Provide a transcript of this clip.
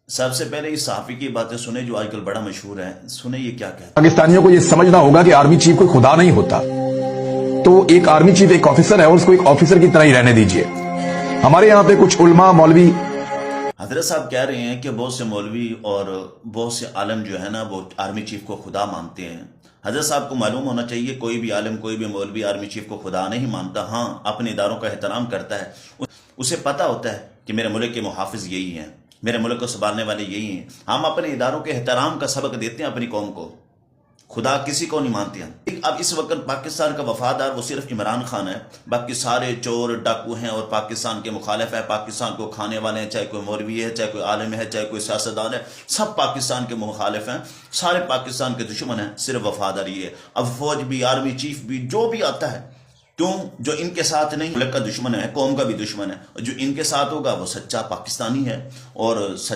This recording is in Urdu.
سب سے پہلے اس صحافی کی باتیں سنیں جو آج کل بڑا مشہور ہے. سنیں یہ کیا کہتے ہیں. پاکستانیوں کو یہ سمجھنا ہوگا کہ آرمی چیف کوئی خدا نہیں ہوتا. تو ایک آرمی چیف ایک آفیسر ہے اور اس کو ایک آفیسر کی طرح ہی رہنے دیجئے. ہمارے یہاں پہ کچھ علماء مولوی حضرت صاحب کہہ رہے ہیں کہ بہت سے مولوی اور بہت سے عالم جو ہے نا وہ آرمی چیف کو خدا مانتے ہیں. حضرت صاحب کو معلوم ہونا چاہیے کوئی بھی عالم کوئی بھی مولوی آرمی چیف کو خدا نہیں مانتا. ہاں اپنے اداروں کا احترام کرتا ہے. اسے پتہ ہوتا ہے کہ میرے ملک کے محافظ یہی ہیں, میرے ملک کو سنبھالنے والے یہی ہیں. ہم اپنے اداروں کے احترام کا سبق دیتے ہیں اپنی قوم کو. خدا کسی کو نہیں مانتے ہیں. اب اس وقت پاکستان کا وفادار وہ صرف عمران خان ہے, باقی سارے چور ڈاکو ہیں اور پاکستان کے مخالف ہیں, پاکستان کو کھانے والے ہیں, چاہے کوئی مولوی ہے, چاہے کوئی عالم ہے, چاہے کوئی سیاستدان ہے, سب پاکستان کے مخالف ہیں, سارے پاکستان کے دشمن ہیں. صرف وفادار یہ ہے. اب فوج بھی آرمی چیف بھی جو بھی آتا ہے, کیوں جو ان کے ساتھ نہیں ملک کا دشمن ہے, قوم کا بھی دشمن ہے, جو ان کے ساتھ ہوگا وہ سچا پاکستانی ہے اور سچا